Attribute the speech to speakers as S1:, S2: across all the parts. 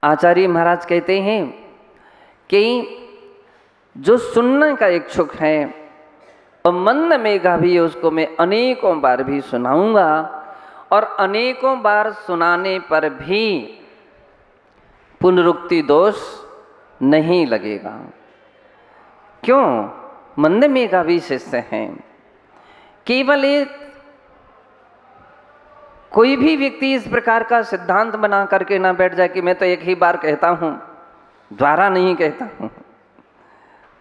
S1: आचार्य महाराज कहते हैं कि जो सुनने का इच्छुक है और मंद मेघा भी उसको मैं अनेकों बार भी सुनाऊंगा और अनेकों बार सुनाने पर भी पुनरुक्ति दोष नहीं लगेगा। क्यों? मंद मेघा भी शिष्य हैं। केवल एक कोई भी व्यक्ति इस प्रकार का सिद्धांत बना करके ना बैठ जाए कि मैं तो एक ही बार कहता हूं, द्वारा नहीं कहता हूं।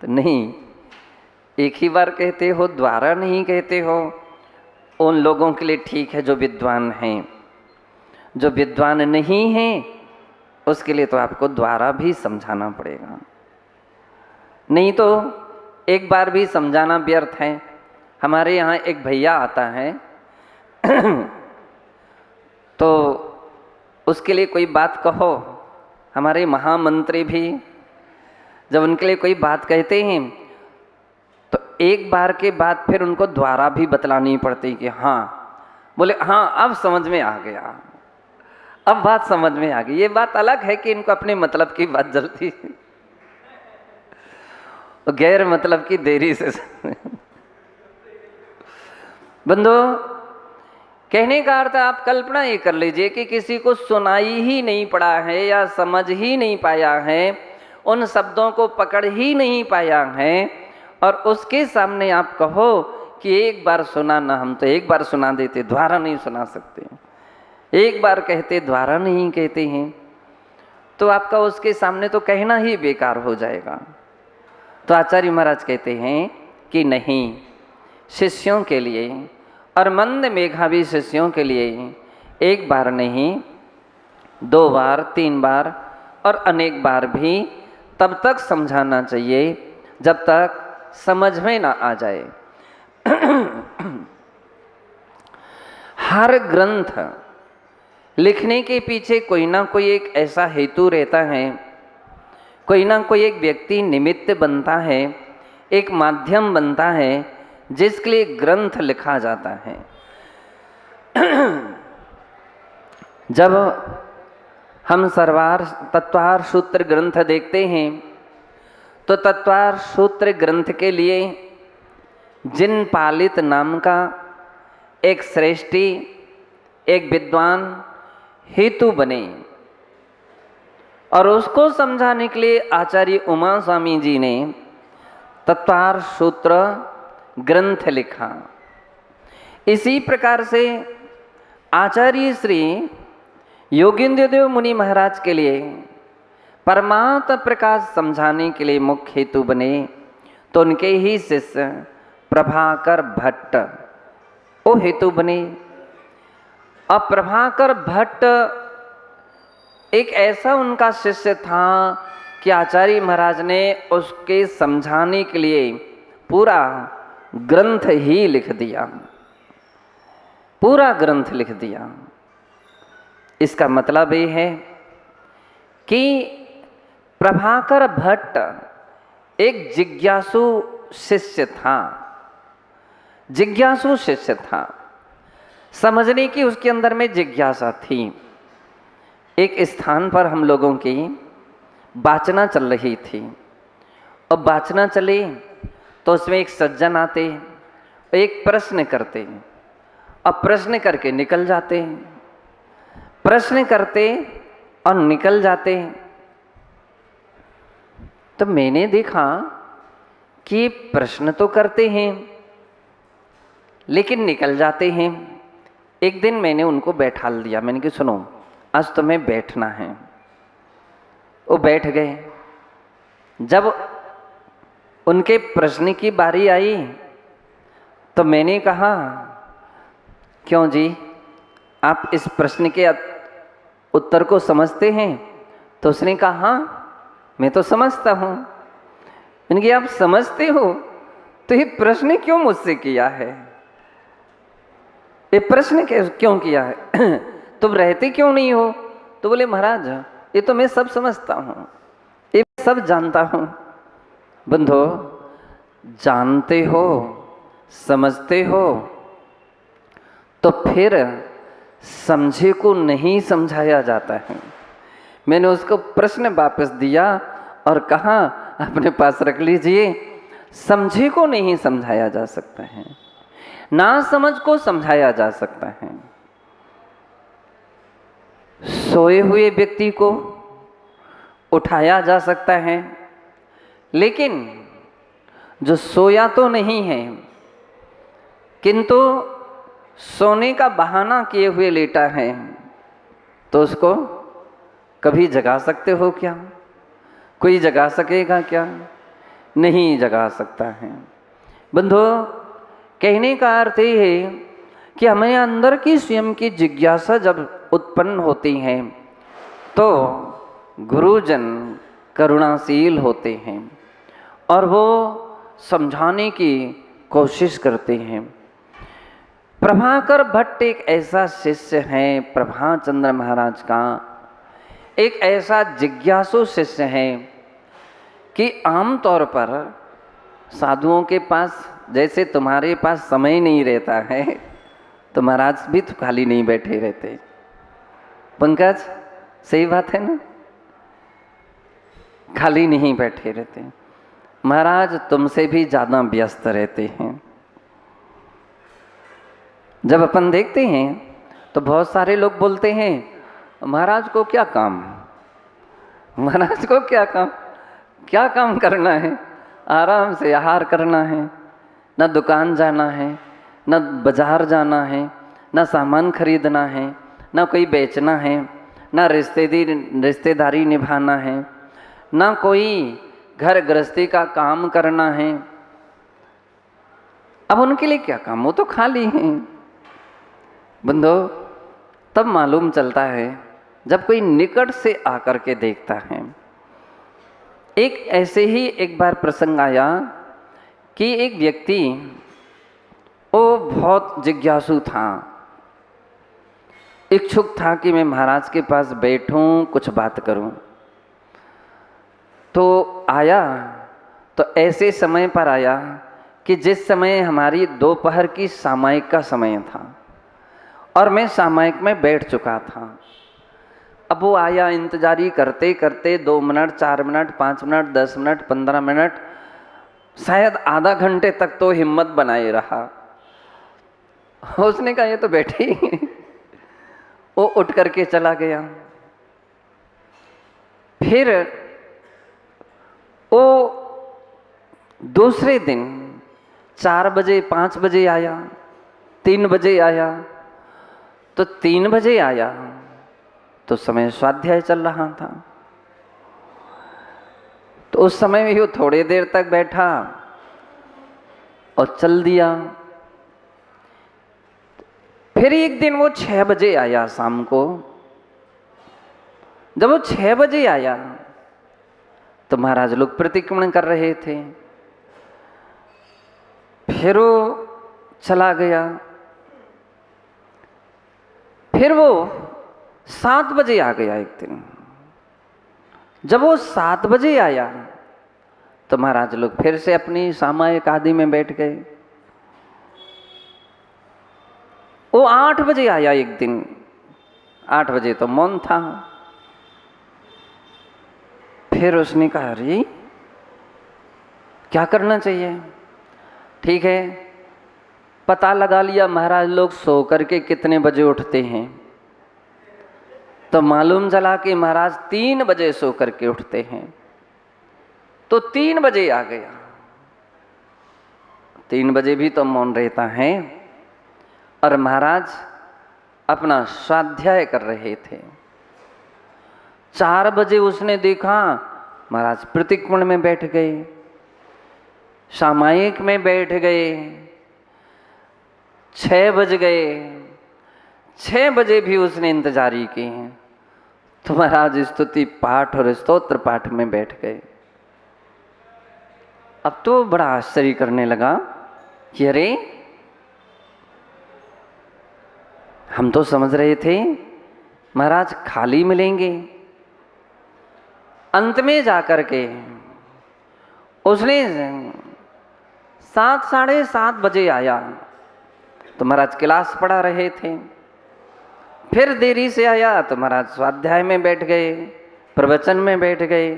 S1: तो नहीं, एक ही बार कहते हो, द्वारा नहीं कहते हो, उन लोगों के लिए ठीक है जो विद्वान हैं। जो विद्वान नहीं हैं उसके लिए तो आपको द्वारा भी समझाना पड़ेगा, नहीं तो एक बार भी समझाना व्यर्थ है। हमारे यहाँ एक भैया आता है तो उसके लिए कोई बात कहो, हमारे महामंत्री भी जब उनके लिए कोई बात कहते हैं तो एक बार के बाद फिर उनको द्वारा भी बतलानी पड़ती कि हाँ, बोले हाँ अब समझ में आ गया, अब बात समझ में आ गई। ये बात अलग है कि इनको अपने मतलब की बात जल्दी गैर मतलब की देरी से बंधु, कहने का अर्थ आप कल्पना ये कर लीजिए कि किसी को सुनाई ही नहीं पड़ा है या समझ ही नहीं पाया है, उन शब्दों को पकड़ ही नहीं पाया है, और उसके सामने आप कहो कि एक बार सुना ना, हम तो एक बार सुना देते, द्वारा नहीं सुना सकते, एक बार कहते द्वारा नहीं कहते हैं, तो आपका उसके सामने तो कहना ही बेकार हो जाएगा। तो आचार्य महाराज कहते हैं कि नहीं, शिष्यों के लिए और मंद मेधावी शिष्यों के लिए एक बार नहीं, 2 बार, 3 बार और अनेक बार भी तब तक समझाना चाहिए जब तक समझ में ना आ जाए। हर ग्रंथ लिखने के पीछे कोई ना कोई एक ऐसा हेतु रहता है, कोई ना कोई एक व्यक्ति निमित्त बनता है, एक माध्यम बनता है जिसके लिए ग्रंथ लिखा जाता है। जब हम सर्वार तत्वार सूत्र ग्रंथ देखते हैं तो तत्वार सूत्र ग्रंथ के लिए जिन पालित नाम का एक श्रेष्ठी, एक विद्वान हेतु बने और उसको समझाने के लिए आचार्य उमा स्वामी जी ने तत्वार सूत्र ग्रंथ लिखा। इसी प्रकार से आचार्य श्री योगींद्र देव मुनि महाराज के लिए परमात्म प्रकाश समझाने के लिए मुख्य हेतु बने, तो उनके ही शिष्य प्रभाकर भट्ट वो हेतु बने। अब प्रभाकर भट्ट एक ऐसा उनका शिष्य था कि आचार्य महाराज ने उसके समझाने के लिए पूरा ग्रंथ ही लिख दिया, पूरा ग्रंथ लिख दिया। इसका मतलब ये है कि प्रभाकर भट्ट एक जिज्ञासु शिष्य था, जिज्ञासु शिष्य था, समझने की उसके अंदर में जिज्ञासा थी। एक स्थान पर हम लोगों की वाचना चल रही थी और वाचना चले तो उसमें एक सज्जन आते, एक प्रश्न करते और प्रश्न करके निकल जाते, प्रश्न करते और निकल जाते। तो मैंने देखा कि प्रश्न तो करते हैं लेकिन निकल जाते हैं। एक दिन मैंने उनको बैठा दिया, मैंने कहा सुनो आज तुम्हें बैठना है। वो बैठ गए। जब उनके प्रश्न की बारी आई तो मैंने कहा क्यों जी, आप इस प्रश्न के उत्तर को समझते हैं? तो उसने कहा हाँ मैं तो समझता हूँ। मैंने कहा आप समझते हो तो ये प्रश्न क्यों मुझसे किया है, ये प्रश्न क्यों किया है? तुम रहते क्यों नहीं हो? तो बोले महाराज ये तो मैं सब समझता हूँ, ये सब जानता हूँ। बंधो, जानते हो समझते हो तो फिर समझे को नहीं समझाया जाता है। मैंने उसको प्रश्न वापस दिया और कहा अपने पास रख लीजिए। समझे को नहीं समझाया जा सकता है, ना समझ को समझाया जा सकता है। सोए हुए व्यक्ति को उठाया जा सकता है, लेकिन जो सोया तो नहीं है किंतु सोने का बहाना किए हुए लेटा है, तो उसको कभी जगा सकते हो क्या? कोई जगा सकेगा क्या? नहीं जगा सकता है। बंधु, कहने का अर्थ ये है कि हमें अंदर की स्वयं की जिज्ञासा जब उत्पन्न होती है तो गुरुजन करुणाशील होते हैं और वो समझाने की कोशिश करते हैं। प्रभाकर भट्ट एक ऐसा शिष्य है प्रभाचंद्र महाराज का, एक ऐसा जिज्ञासु शिष्य है कि आमतौर पर साधुओं के पास जैसे तुम्हारे पास समय नहीं रहता है, तो महाराज भी तो खाली नहीं बैठे रहते। पंकज, सही बात है ना? खाली नहीं बैठे रहते। महाराज तुमसे भी ज़्यादा व्यस्त रहते हैं। जब अपन देखते हैं तो बहुत सारे लोग बोलते हैं महाराज को क्या काम, महाराज को क्या काम, क्या काम करना है? आराम से आहार करना है, ना दुकान जाना है, ना बाजार जाना है, ना सामान खरीदना है, ना कोई बेचना है, ना रिश्तेदारी निभाना है, ना कोई घर गृहस्थी का काम करना है। अब उनके लिए क्या काम, वो तो खाली हैं। बंधो, तब मालूम चलता है जब कोई निकट से आकर के देखता है। एक ऐसे ही एक बार प्रसंग आया कि एक व्यक्ति वो बहुत जिज्ञासु था, इच्छुक था कि मैं महाराज के पास बैठूं, कुछ बात करूं। तो आया तो ऐसे समय पर आया कि जिस समय हमारी दोपहर की सामायिक का समय था और मैं सामायिक में बैठ चुका था। अब वो आया, इंतजारी करते करते 2 minute, 4 minute, 5 minute, 10 minute, 15 minute, शायद आधा घंटे तक तो हिम्मत बनाए रहा। उसने कहा ये तो बैठे ही। वो उठ करके चला गया। फिर वो दूसरे दिन 4 बजे, 5 बजे आया, 3 बजे आया। तो 3 बजे आया तो समय स्वाध्याय चल रहा था, तो उस समय भी वो थोड़ी देर तक बैठा और चल दिया। फिर एक दिन वो 6 बजे आया शाम को। जब वो 6 बजे आया तो महाराज लोग प्रतिक्रमण कर रहे थे। फिर वो चला गया। फिर वो 7 बजे आ गया एक दिन। जब वो 7 बजे आया तो महाराज लोग फिर से अपनी सामायिक आदि में बैठ गए। वो 8 बजे आया एक दिन। 8 बजे तो मौन था। फिर उसने कहा अरे क्या करना चाहिए? ठीक है, पता लगा लिया महाराज लोग सो करके कितने बजे उठते हैं। तो मालूम चला कि महाराज 3 बजे सो करके उठते हैं। तो 3 बजे आ गया। 3 बजे भी तो मौन रहता है और महाराज अपना स्वाध्याय कर रहे थे। 4 बजे उसने देखा महाराज प्रतिक्रमण में बैठ गए, सामायिक में बैठ गए। 6 बज गए। 6 बजे भी उसने इंतजारी की। तो महाराज स्तुति पाठ और स्तोत्र पाठ में बैठ गए। अब तो बड़ा आश्चर्य करने लगा कि अरे हम तो समझ रहे थे महाराज खाली मिलेंगे। अंत में जाकर के उसने 7, साढ़े 7 बजे आया तो महाराज क्लास पढ़ा रहे थे। फिर देरी से आया तो महाराज स्वाध्याय में बैठ गए। प्रवचन में बैठ गए।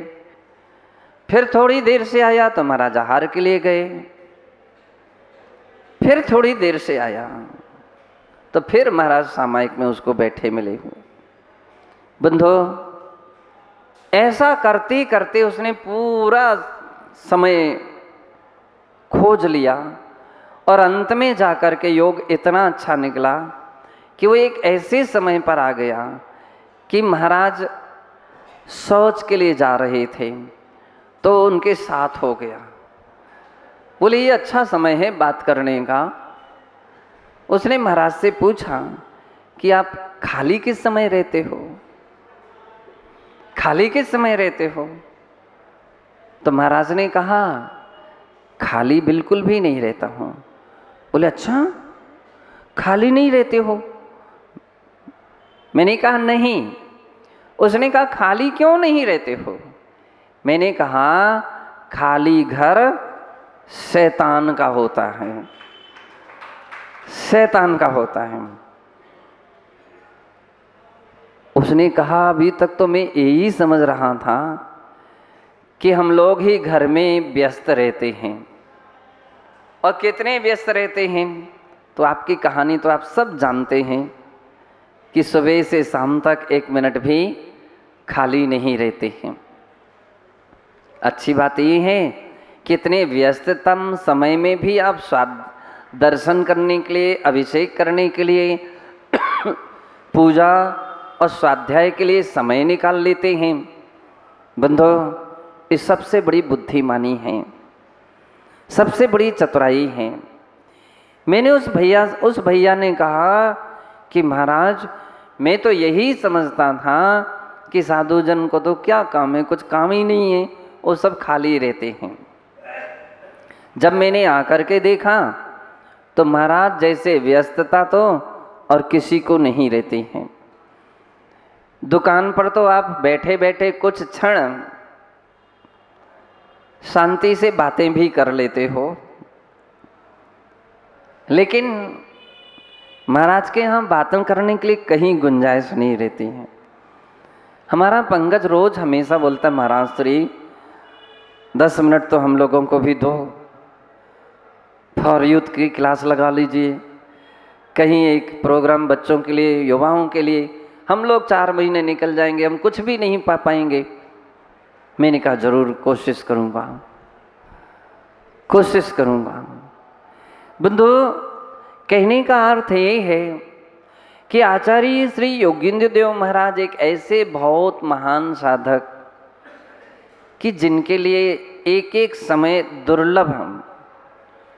S1: फिर थोड़ी देर से आया तो महाराज आहार के लिए गए। फिर थोड़ी देर से आया तो फिर महाराज सामायिक में उसको बैठे मिले हुए। बंधो, ऐसा करते करते उसने पूरा समय खोज लिया और अंत में जाकर के योग इतना अच्छा निकला कि वो एक ऐसे समय पर आ गया कि महाराज शौच के लिए जा रहे थे तो उनके साथ हो गया। बोले ये अच्छा समय है बात करने का। उसने महाराज से पूछा कि आप खाली किस समय रहते हो, खाली किस समय रहते हो? तो महाराज ने कहा खाली बिल्कुल भी नहीं रहता हूँ। बोले अच्छा, खाली नहीं रहते हो? मैंने कहा नहीं। उसने कहा खाली क्यों नहीं रहते हो? मैंने कहा खाली घर शैतान का होता है, शैतान का होता है। उसने कहा अभी तक तो मैं यही समझ रहा था कि हम लोग ही घर में व्यस्त रहते हैं। और कितने व्यस्त रहते हैं? तो आपकी कहानी तो आप सब जानते हैं कि सुबह से शाम तक 1 मिनट भी खाली नहीं रहते हैं। अच्छी बात ये है कितने व्यस्ततम समय में भी आप दर्शन करने के लिए, अभिषेक करने के लिए, पूजा और स्वाध्याय के लिए समय निकाल लेते हैं। बंधो, इस सबसे बड़ी बुद्धिमानी है, सबसे बड़ी चतुराई है। मैंने उस भैया ने कहा कि महाराज मैं तो यही समझता था कि साधु जन को तो क्या काम है, कुछ काम ही नहीं है, वो सब खाली रहते हैं। जब मैंने आकर के देखा तो महाराज जैसे व्यस्तता तो और किसी को नहीं रहती है। दुकान पर तो आप बैठे बैठे कुछ क्षण शांति से बातें भी कर लेते हो, लेकिन महाराज के यहाँ बातें करने के लिए कहीं गुंजाइश नहीं रहती है। हमारा पंकज रोज हमेशा बोलता है महाराज श्री 10 मिनट तो हम लोगों को भी दो, फॉर यूथ की क्लास लगा लीजिए, कहीं एक प्रोग्राम बच्चों के लिए, युवाओं के लिए। हम लोग 4 महीने निकल जाएंगे, हम कुछ भी नहीं पा पाएंगे। मैंने कहा जरूर कोशिश करूँगा, कोशिश करूँगा। बंधु, कहने का अर्थ ये है कि आचार्य श्री योगींद्र देव महाराज एक ऐसे बहुत महान साधक कि जिनके लिए एक एक समय दुर्लभ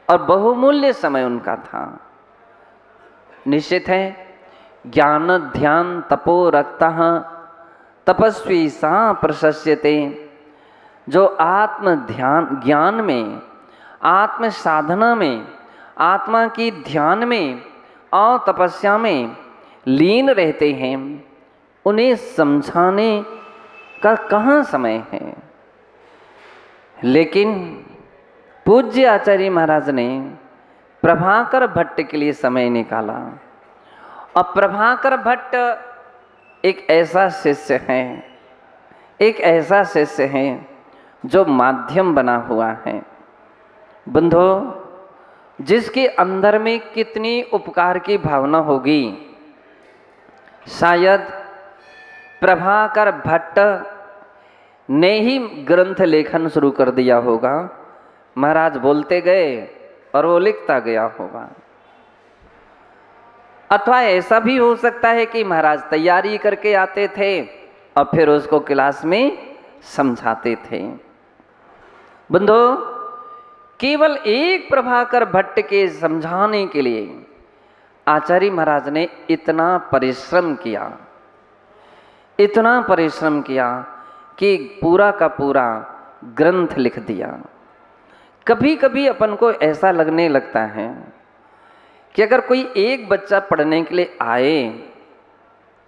S1: और बहुमूल्य समय उनका था। निश्चित है ज्ञान ध्यान तपो रक्तः तपस्वी सा प्रशस्यते। जो आत्म ध्यान ज्ञान में, आत्म साधना में, आत्मा की ध्यान में और तपस्या में लीन रहते हैं, उन्हें समझाने का कहाँ समय है। लेकिन पूज्य आचार्य महाराज ने प्रभाकर भट्ट के लिए समय निकाला। और प्रभाकर भट्ट एक ऐसा शिष्य है, एक ऐसा शिष्य है जो माध्यम बना हुआ है। बंधो, जिसके अंदर में कितनी उपकार की भावना होगी, शायद प्रभाकर भट्ट ने ही ग्रंथ लेखन शुरू कर दिया होगा। महाराज बोलते गए और वो लिखता गया होगा। अथवा ऐसा भी हो सकता है कि महाराज तैयारी करके आते थे और फिर उसको क्लास में समझाते थे। बंधो, केवल एक प्रभाकर भट्ट के समझाने के लिए आचार्य महाराज ने इतना परिश्रम किया, इतना परिश्रम किया कि पूरा का पूरा ग्रंथ लिख दिया। कभी कभी अपन को ऐसा लगने लगता है कि अगर कोई एक बच्चा पढ़ने के लिए आए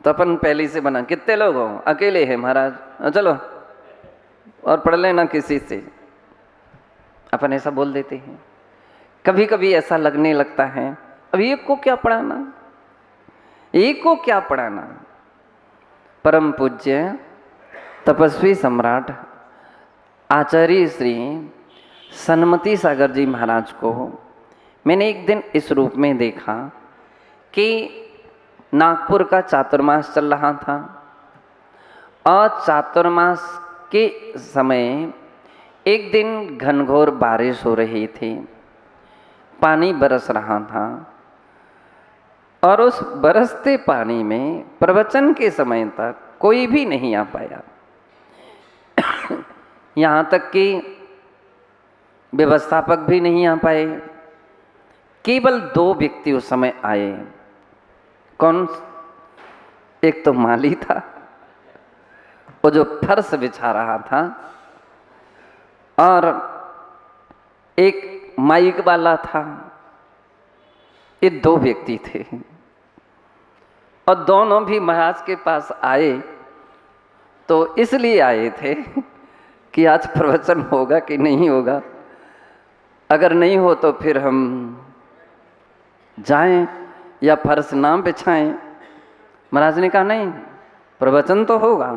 S1: तो अपन पहले से बना, कितने लोग हो, अकेले हैं महाराज, चलो और पढ़ लेना किसी से, अपन ऐसा बोल देते हैं। कभी कभी ऐसा लगने लगता है अब एक को क्या पढ़ाना, एक को क्या पढ़ाना। परम पूज्य तपस्वी सम्राट आचार्य श्री सन्मति सागर जी महाराज को मैंने एक दिन इस रूप में देखा कि नागपुर का चातुर्मास चल रहा था और चातुर्मास के समय एक दिन घनघोर बारिश हो रही थी, पानी बरस रहा था और उस बरसते पानी में प्रवचन के समय तक कोई भी नहीं आ पाया। यहाँ तक कि व्यवस्थापक भी नहीं आ पाए। केवल 2 व्यक्ति उस समय आए। कौन? एक तो माली था, वो जो फर्श बिछा रहा था, और एक माइक वाला था। ये 2 व्यक्ति थे और दोनों भी महाराज के पास आए तो इसलिए आए थे कि आज प्रवचन होगा कि नहीं होगा, अगर नहीं हो तो फिर हम जाएं या फर्श ना बिछाएं। महाराज ने कहा नहीं, प्रवचन तो होगा।